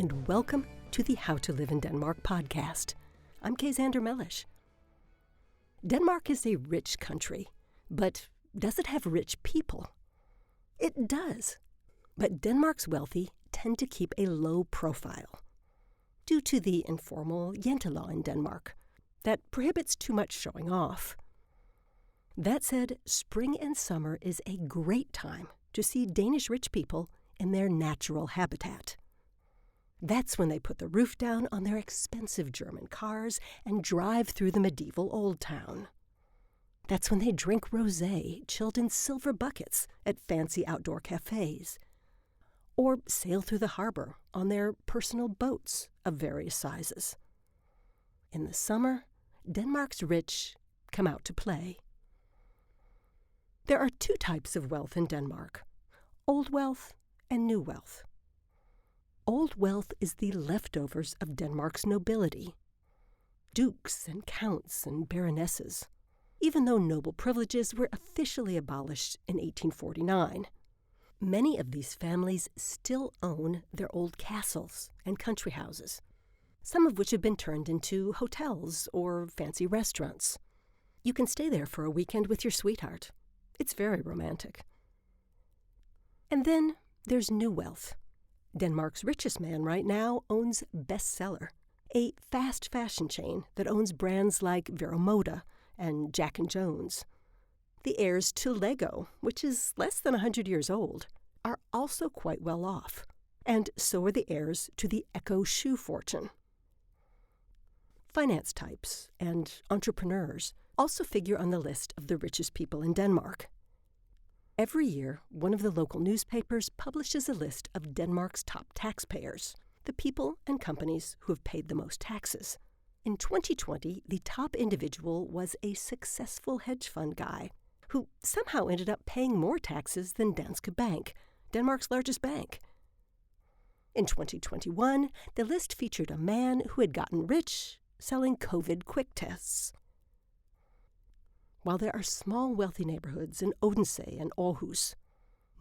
and welcome to the How to Live in Denmark podcast. I'm Xander Mellish. Denmark is a rich country, but does it have rich people? It does, but Denmark's wealthy tend to keep a low profile due to the informal Jante Law in Denmark that prohibits too much showing off. That said, spring and summer is a great time to see Danish rich people in their natural habitat. That's when they put the roof down on their expensive German cars and drive through the medieval Old Town. That's when they drink rosé chilled in silver buckets at fancy outdoor cafés, or sail through the harbor on their personal boats of various sizes. In the summer, Denmark's rich come out to play. There are two types of wealth in Denmark: old wealth and new wealth. Old wealth is the leftovers of Denmark's nobility, dukes and counts and baronesses, even though noble privileges were officially abolished in 1849. Many of these families still own their old castles and country houses, some of which have been turned into hotels or fancy restaurants. You can stay there for a weekend with your sweetheart. It's very romantic. And then there's new wealth. Denmark's richest man right now owns Bestseller, a fast fashion chain that owns brands like Vero Moda and Jack & Jones. The heirs to Lego, which is less than 100 years old, are also quite well off, and so are the heirs to the Echo shoe fortune. Finance types and entrepreneurs also figure on the list of the richest people in Denmark. Every year, one of the local newspapers publishes a list of Denmark's top taxpayers, the people and companies who have paid the most taxes. In 2020, the top individual was a successful hedge fund guy who somehow ended up paying more taxes than Danske Bank, Denmark's largest bank. In 2021, the list featured a man who had gotten rich selling COVID quick tests. While there are small wealthy neighborhoods in Odense and Aarhus,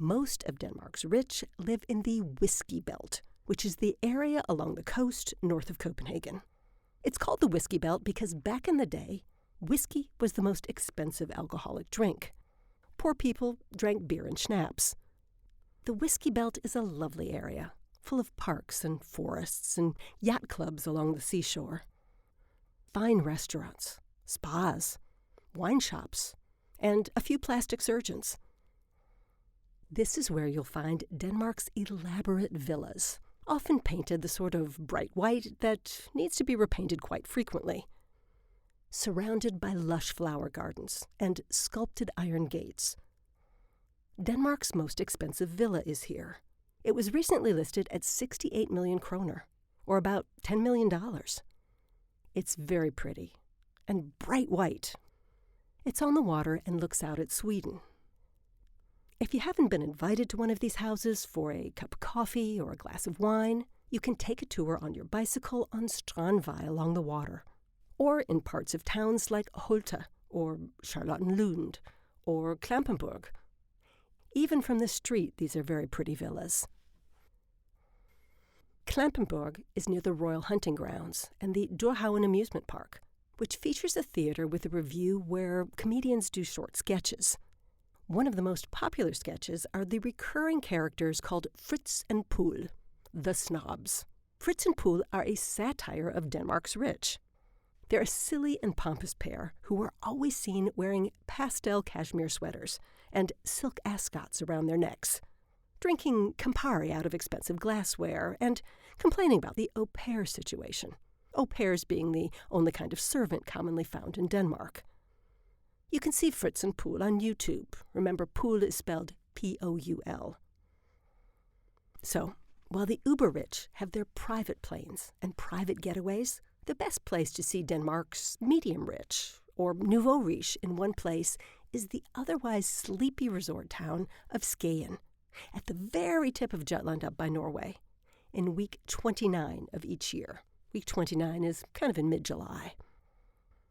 most of Denmark's rich live in the Whiskey Belt, which is the area along the coast north of Copenhagen. It's called the Whiskey Belt because back in the day, whiskey was the most expensive alcoholic drink. Poor people drank beer and schnapps. The Whiskey Belt is a lovely area, full of parks and forests and yacht clubs along the seashore. Fine restaurants, spas, wine shops, and a few plastic surgeons. This is where you'll find Denmark's elaborate villas, often painted the sort of bright white that needs to be repainted quite frequently. Surrounded by lush flower gardens and sculpted iron gates. Denmark's most expensive villa is here. It was recently listed at 68 million kroner, or about $10 million. It's very pretty and bright white. It's on the water and looks out at Sweden. If you haven't been invited to one of these houses for a cup of coffee or a glass of wine, you can take a tour on your bicycle on Strandvej along the water, or in parts of towns like Holte or Charlottenlund or Klampenborg. Even from the street, these are very pretty villas. Klampenborg is near the Royal Hunting Grounds and the Dorhauen Amusement Park, which features a theater with a revue where comedians do short sketches. One of the most popular sketches are the recurring characters called Fritz and Poul, the snobs. Fritz and Poul are a satire of Denmark's rich. They're a silly and pompous pair who are always seen wearing pastel cashmere sweaters and silk ascots around their necks, drinking Campari out of expensive glassware and complaining about the au pair situation. Au pairs being the only kind of servant commonly found in Denmark. You can see Fritz and Poul on YouTube. Remember, Poul is spelled P-O-U-L. So, while the uber-rich have their private planes and private getaways, the best place to see Denmark's medium-rich, or nouveau riche in one place, is the otherwise sleepy resort town of Skagen, at the very tip of Jutland up by Norway, in week 29 of each year. Week 29 is kind of in mid-July.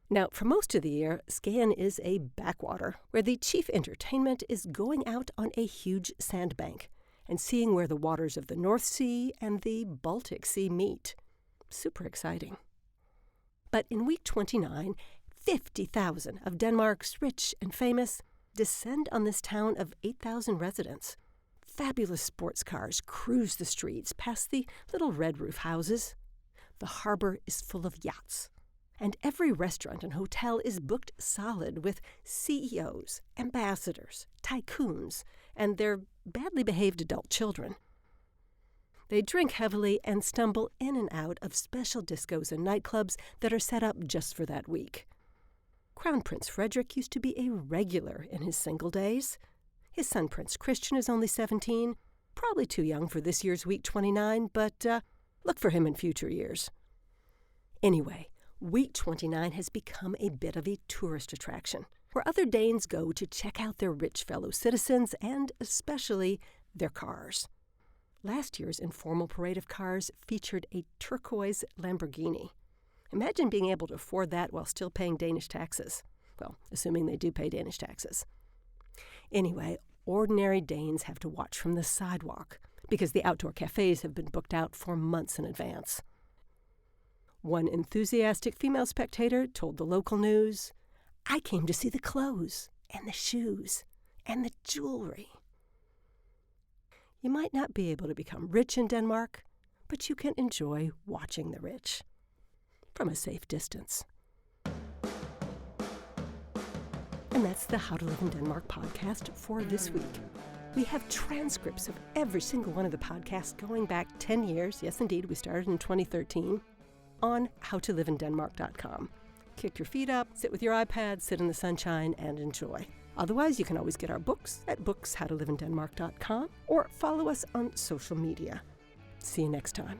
Now, for most of the year, Skagen is a backwater where the chief entertainment is going out on a huge sandbank and seeing where the waters of the North Sea and the Baltic Sea meet. Super exciting. But in week 29, 50,000 of Denmark's rich and famous descend on this town of 8,000 residents. Fabulous sports cars cruise the streets past the little red roof houses. The harbor is full of yachts, and every restaurant and hotel is booked solid with CEOs, ambassadors, tycoons, and their badly behaved adult children. They drink heavily and stumble in and out of special discos and nightclubs that are set up just for that week. Crown Prince Frederik used to be a regular in his single days. His son Prince Christian is only 17, probably too young for this year's week 29, but look for him in future years. Anyway, week 29 has become a bit of a tourist attraction, where other Danes go to check out their rich fellow citizens and especially their cars. Last year's informal parade of cars featured a turquoise Lamborghini. Imagine being able to afford that while still paying Danish taxes. Well, assuming they do pay Danish taxes. Anyway, ordinary Danes have to watch from the sidewalk because the outdoor cafés have been booked out for months in advance. One enthusiastic female spectator told the local news, "I came to see the clothes and the shoes and the jewelry." You might not be able to become rich in Denmark, but you can enjoy watching the rich from a safe distance. And that's the How to Live in Denmark podcast for this week. We have transcripts of every single one of the podcasts going back 10 years. Yes, indeed, we started in 2013 on howtoliveindenmark.com. Kick your feet up, sit with your iPad, sit in the sunshine, and enjoy. Otherwise, you can always get our books at bookshowtoliveindenmark.com or follow us on social media. See you next time.